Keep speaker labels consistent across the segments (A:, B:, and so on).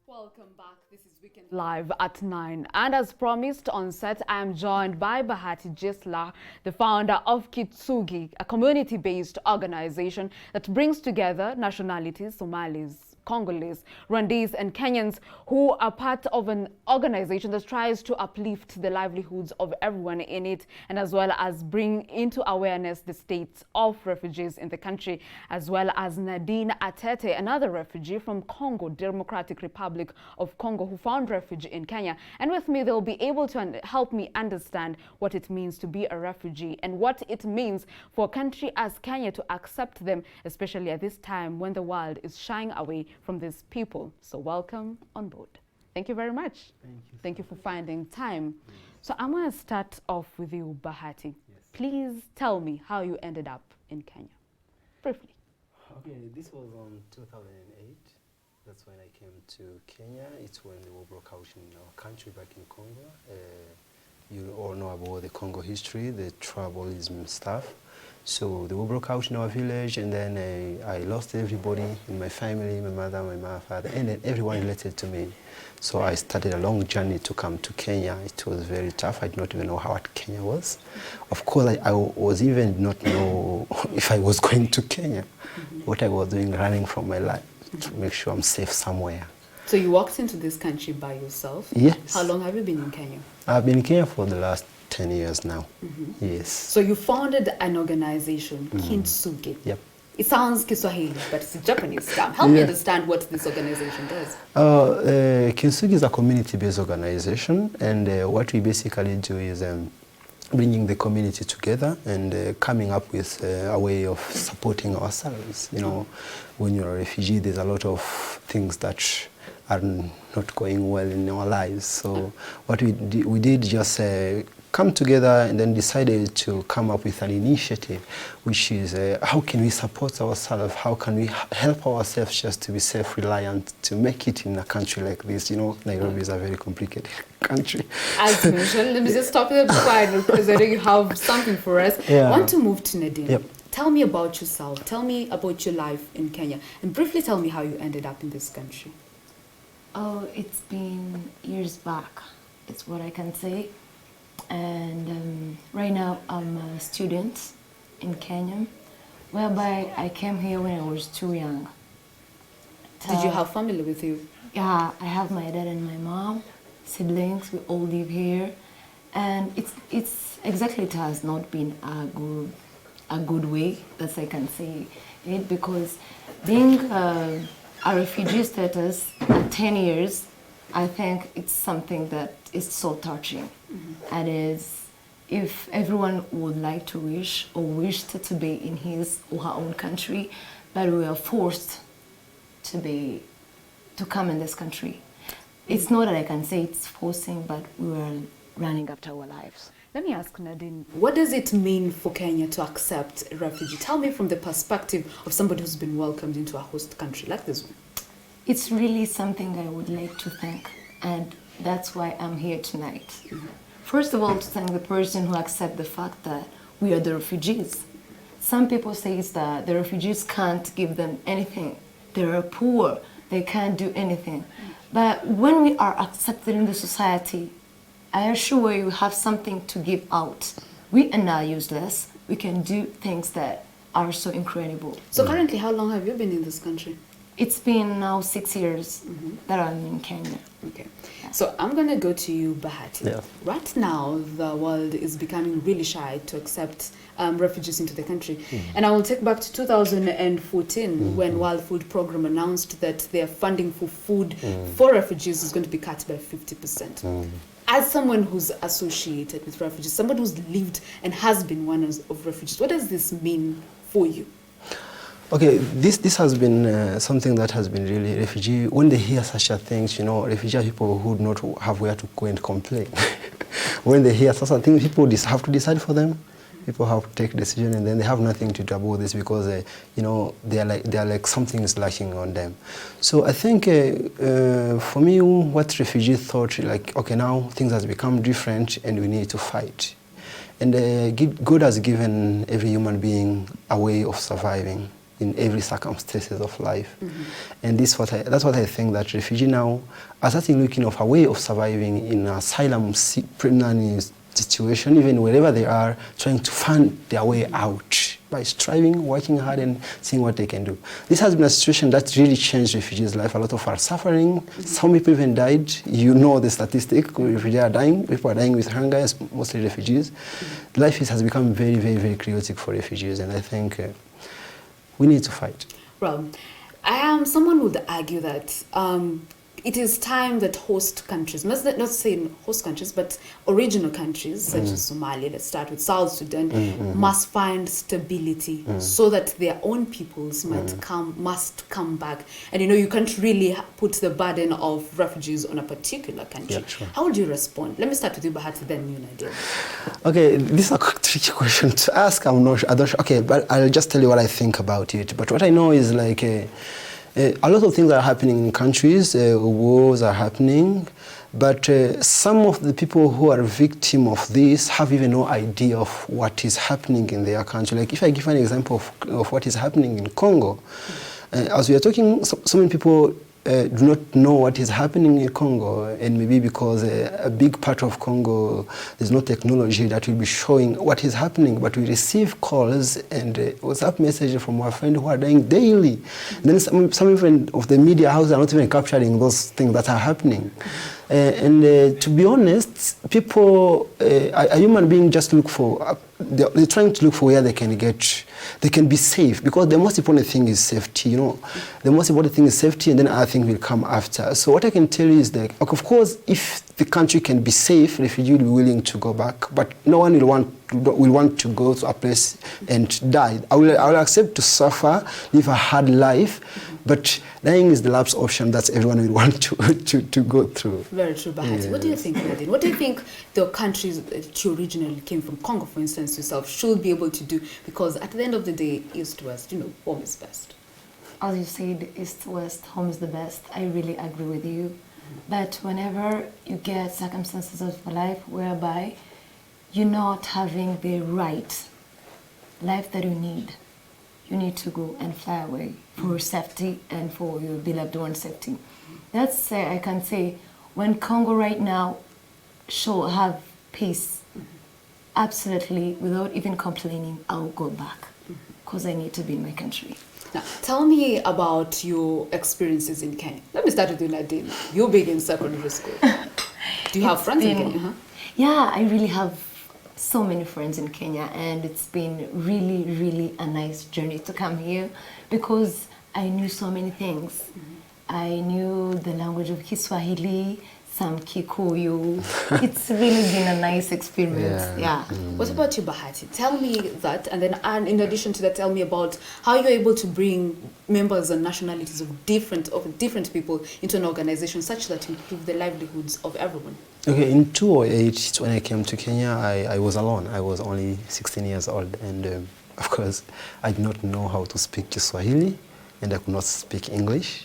A: Welcome back. This is Weekend Live at 9. And as promised on set, I am joined by Bahati Jesla, the founder of KUTV, a community-based organization that brings together nationalities, Somalis, Congolese, Rwandese, and Kenyans who are part of an organization that tries to uplift the livelihoods of everyone in it, and as well as bring into awareness the state of refugees in the country, as well as Nadine Atete, another refugee from Congo, Democratic Republic of Congo, who found refuge in Kenya. And with me, they'll be able to help me understand what it means to be a refugee and what it means for a country as Kenya to accept them, especially at this time when the world is shying away from these people. So welcome on board. Thank you very much. Thank you for finding time. So I'm going to start off with you, Bahati. Please tell me how you ended up in Kenya, briefly.
B: Okay, this was on 2008. That's when I came to Kenya. It's when the war broke out in our country back in Congo. You all know about the Congo history, the tribalism stuff. So the war broke out in our village, and then I lost everybody in my family, my mother, my father, and then everyone related to me. So I started a long journey to come to Kenya. It was very tough. I did not even know what Kenya was. Of course, I was even not know if I was going to Kenya. What I was doing, running from my life to make sure I'm safe somewhere.
A: So you walked into this country by yourself?
B: Yes.
A: How long have you been in Kenya?
B: I've been in Kenya for the last 10 years now. Yes.
A: So you founded an organization, KUTV.
B: Yep.
A: It sounds Kiswahili, but it's a Japanese term. Help me understand what this organization does.
B: KUTV is a community-based organization, and what we basically do is bringing the community together and coming up with a way of supporting ourselves. You know, when you're a refugee, there's a lot of things that are not going well in our lives. So what we did just come together and then decided to come up with an initiative, which is how can we support ourselves? How can we help ourselves just to be self-reliant, to make it in a country like this? You know, Nairobi is a very complicated country.
A: As mentioned, let me just stop you there because I know you have something for us. I want to move to Nadine.
B: Yep.
A: Tell me about yourself. Tell me about your life in Kenya. And briefly tell me how you ended up in this country.
C: Oh, it's been years back. It's what I can say. And right now I'm a student in Kenya, whereby I came here when I was too young.
A: Did you have family with you?
C: Yeah, I have my dad and my mom, siblings. We all live here, and it's exactly, it has not been a good way, that I can say it, because being a refugee status at 10 years, I think it's something that is so touching. And is, if everyone would like to wish or wished to be in his or her own country, but we are forced to come in this country. It's not that I can say it's forcing, but we were running after our lives.
A: Let me ask Nadine, what does it mean for Kenya to accept a refugee? Tell me from the perspective of somebody who's been welcomed into a host country like this one.
C: It's really something I would like to thank, and that's why I'm here tonight. First of all, to thank the person who accepts the fact that we are the refugees. Some people say that the refugees can't give them anything. They are poor, they can't do anything. But when we are accepted in the society, I assure you have something to give out. We are not useless. We can do things that are so incredible.
A: So currently, how long have you been in this country?
C: It's been now 6 years that I'm in Kenya.
A: Okay. So I'm going to go to you, Bahati.
B: Yeah.
A: Right now, the world is becoming really shy to accept refugees into the country. And I will take back to 2014 when World Food Programme announced that their funding for food for refugees is going to be cut by 50%. As someone who's associated with refugees, someone who's lived and has been one of refugees, what does this mean for you?
B: Okay, this has been something that has been really refugee. When they hear such a things, you know, refugee people who do not have where to go and complain. When they hear such a thing, people have to decide for them. People have to take decision, and then they have nothing to do about this because you know, they are like something is lacking on them. So I think for me, what refugees thought, like, okay, now things has become different, and we need to fight. And God has given every human being a way of surviving. in every circumstances of life. And that's what I think, that refugee now are starting looking of a way of surviving in asylum situation, even wherever they are, trying to find their way out by striving, working hard, and seeing what they can do. This has been a situation that really changed refugees' life. A lot of are suffering. Some people even died. You know the statistic. Refugees are dying. People are dying with hunger, mostly refugees. Life has become very, very, very chaotic for refugees, and I think we need to fight.
A: Well, someone would argue that it is time that host countries, not saying host countries, but original countries such as Somalia, let's start with South Sudan, must find stability so that their own peoples must come back. And you can't really put the burden of refugees on a particular country.
B: Yeah, sure.
A: How would you respond? Let me start with you, Bahati, then you, Nadia.
B: Okay, this is a tricky question to ask. I'm not sure. Okay, but I'll just tell you what I think about it. But what I know is like a lot of things are happening in countries, wars are happening, but some of the people who are victim of this have even no idea of what is happening in their country. Like if I give an example of what is happening in Congo, as we are talking, so many people do not know what is happening in Congo, and maybe because a big part of Congo, there's no technology that will be showing what is happening, but we receive calls and WhatsApp messages from our friends who are dying daily. And then some even of the media houses are not even capturing those things that are happening. To be honest, people, a human being just look for, they're trying to look for where they can be safe, because the most important thing is safety, The most important thing is safety, and then other things will come after. So what I can tell you is that, of course, if the country can be safe, refugees will be willing to go back, but no one will want to go to a place and die. I will accept to suffer, live a hard life, but dying is the last option that everyone will want to go through.
A: Very true, Bahati. Yes. What do you think, Nadine? What do you think the countries that you originally came from, Congo, for instance, yourself, should be able to do? Because at the end of the day, East-West, home is best.
C: As you said, East-West, home is the best. I really agree with you. But whenever you get circumstances of life whereby you're not having the right life that you need to go and fly away for safety and for your beloved one's safety. That's, I can say, when Congo right now have peace, absolutely, without even complaining, I'll go back because I need to be in my country.
A: Now, tell me about your experiences in Kenya. Let me start with you, Nadine. You're big in secondary school. Do you have friends in Kenya?
C: Yeah, I really have so many friends in Kenya, and it's been really, really a nice journey to come here because I knew so many things. I knew the language of Kiswahili, some Kikuyu. It's really been a nice experience. Yeah.
A: What about you, Bahati? Tell me that, and then in addition to that, tell me about how you're able to bring members and nationalities of different people into an organization such that you improve the livelihoods of everyone.
B: Okay, in 2008, when I came to Kenya, I was alone. I was only 16 years old, and of course, I did not know how to speak Kiswahili, and I could not speak English.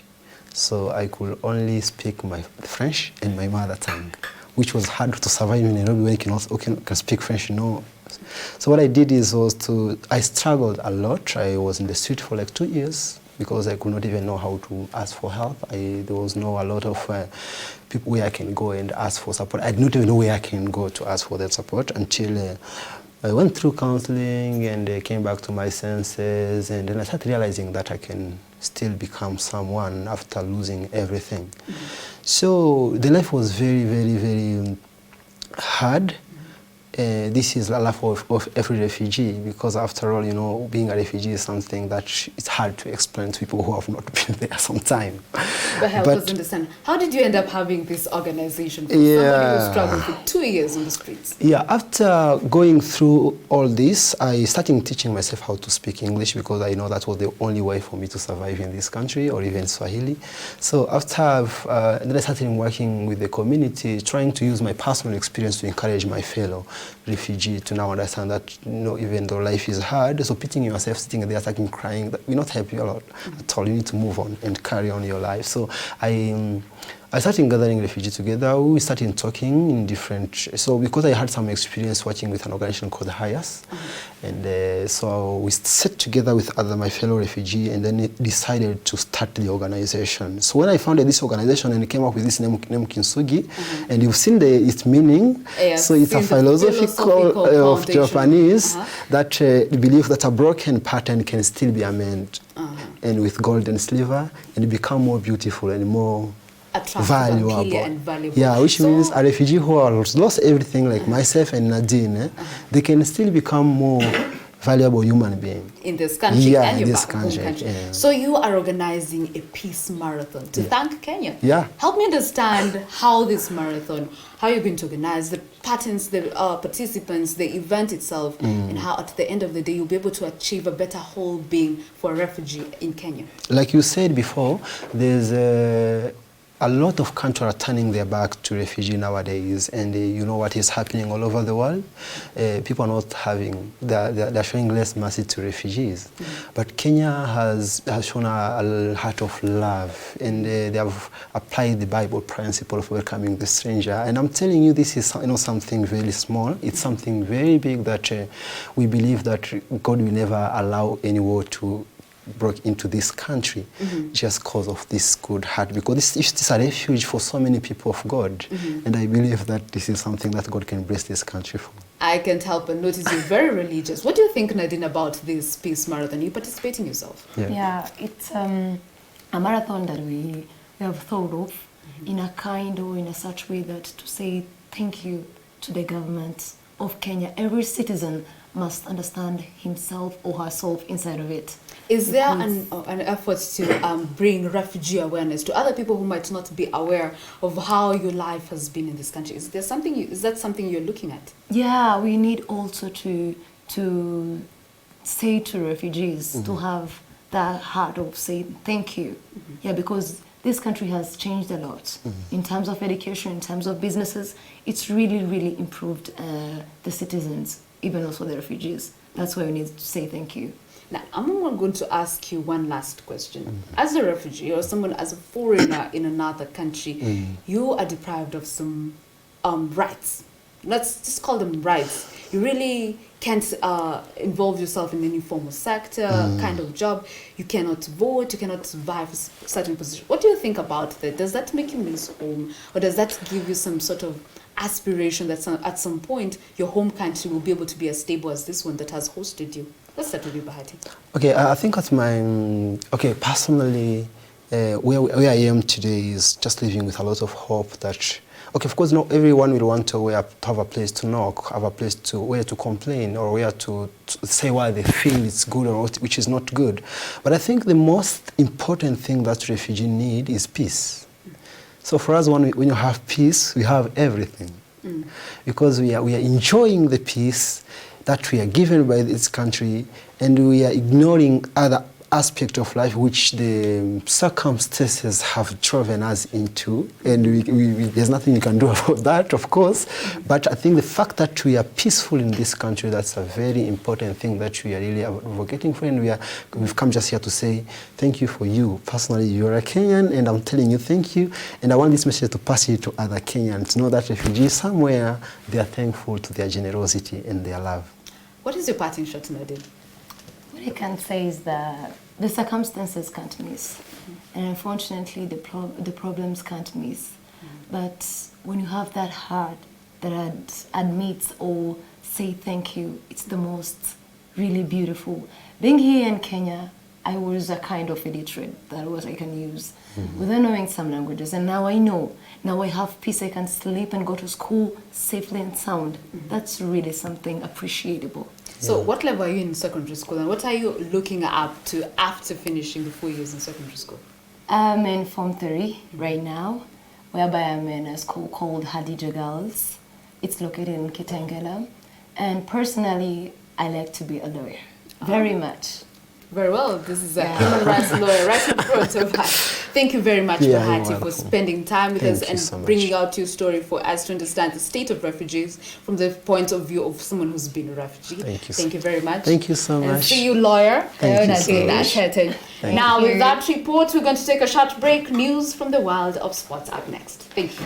B: So I could only speak my French and my mother tongue, which was hard to survive in Nairobi when you can speak French, So what I did I struggled a lot. I was in the street for like 2 years because I could not even know how to ask for help. There was a lot of people where I can go and ask for support. I did not even know where I can go to ask for that support until I went through counseling and came back to my senses, and then I started realizing that I can still become someone after losing everything. So the life was very, very, very hard. This is the life of every refugee, because after all, being a refugee is something that it's hard to explain to people who have not been there some time.
A: But help us understand, how did you end up having this organization for somebody who struggled for 2 years on the streets?
B: Yeah, after going through all this, I started teaching myself how to speak English, because I know that was the only way for me to survive in this country, or even Swahili. So after then I started working with the community, trying to use my personal experience to encourage my fellow refugee to now understand that even though life is hard, so pitching yourself sitting there starting crying, that will not help you a lot at all. You need to move on and carry on your life. So I I started gathering refugees together. We started talking in different. So because I had some experience working with an organization called HIAS, and so we sat together with my fellow refugee, and then decided to start the organization. So when I founded this organization and came up with this name Kintsugi, and you've seen its meaning. So it's a philosophical of Japanese that believe that a broken pattern can still be amended, and with gold and silver, and become more beautiful and more valuable.
A: And valuable.
B: Yeah, which means a refugee who has lost everything, like myself and Nadine, they can still become more valuable human being
A: in this country.
B: Yeah,
A: and
B: in
A: your
B: this country.
A: country.
B: Yeah.
A: So you are organizing a peace marathon to thank Kenya.
B: Yeah.
A: Help me understand how this marathon, how you're going to organize the patterns, the participants, the event itself, and how at the end of the day you'll be able to achieve a better whole being for a refugee in Kenya.
B: Like you said before, there's a lot of countries are turning their back to refugee nowadays, and you know what is happening all over the world. People are not having, they're showing less mercy to refugees. But Kenya has shown a heart of love, and they have applied the Bible principle of welcoming the stranger. And I'm telling you, this is something very small. It's something very big that we believe that God will never allow any war to broke into this country just because of this good heart, because this is a refuge for so many people of God, and I believe that this is something that God can bless this country for.
A: I can't help but notice you're very religious. What do you think, Nadine, about this peace marathon? Are you participating yourself?
C: Yeah, it's a marathon that we have thought of in a kind or in a such way that to say thank you to the government of Kenya. Every citizen must understand himself or herself inside of it.
A: Is there an effort to bring refugee awareness to other people who might not be aware of how your life has been in this country? Is that something you're looking at?
C: Yeah, we need also to say to refugees to have that heart of saying thank you. Yeah, because this country has changed a lot in terms of education, in terms of businesses. It's really, really improved the citizens, even also the refugees. That's why we need to say thank you.
A: Now, I'm going to ask you one last question. As a refugee or someone as a foreigner in another country, you are deprived of some rights. Let's just call them rights. You really can't involve yourself in any formal sector, kind of job. You cannot vote, you cannot survive a certain position. What do you think about that? Does that make you miss home? Or does that give you some sort of aspiration that at some point your home country will be able to be as stable as this one that has hosted you? Let's start with you, Bahati.
B: Okay, I think at personally, where I am today is just living with a lot of hope that, okay, of course, not everyone will want to have a place to knock, have a place to where to complain, or where to say why they feel it's good or which is not good. But I think the most important thing that refugees need is peace. So for us, when you have peace, we have everything. Because we are enjoying the peace that we are given by this country, and we are ignoring other aspects of life which the circumstances have driven us into, and there's nothing you can do about that, of course. But I think the fact that we are peaceful in this country, that's a very important thing that we are really advocating for, and we've come just here to say thank you for you. Personally, you're a Kenyan, and I'm telling you thank you, and I want this message to pass it to other Kenyans, to know that refugees somewhere, they are thankful to their generosity and their love.
A: What is your parting shot, Nadine?
C: What I can say is that the circumstances can't miss, and unfortunately the problems can't miss. But when you have that heart that admits or say thank you, it's the most really beautiful. Being here in Kenya, I was a kind of illiterate, that was I can use, without knowing some languages, and now I know. Now I have peace, I can sleep and go to school safely and sound. That's really something appreciable.
A: So what level are you in secondary school, and what are you looking up to after finishing the 4 years in secondary school?
C: I'm in Form 3 right now, whereby I'm in a school called Hadija Girls. It's located in Kitengela. And personally, I like to be a lawyer, very much.
A: Very well. This is a human rights lawyer right in front of us. Thank you very much,
B: Yeah, you're
A: Bahati, for
B: welcome.
A: spending time with
B: Thank
A: us
B: you
A: and
B: so much.
A: bringing out your story for us to understand the state of refugees from the point of view of someone who's been a refugee.
B: Thank you.
A: Thank you very much.
B: Thank you so
A: And
B: much.
A: see you, lawyer.
B: Thank you
A: That's
B: so much.
A: that. Now, with that report, we're going to take a short break. News from the world of sports up next. Thank you.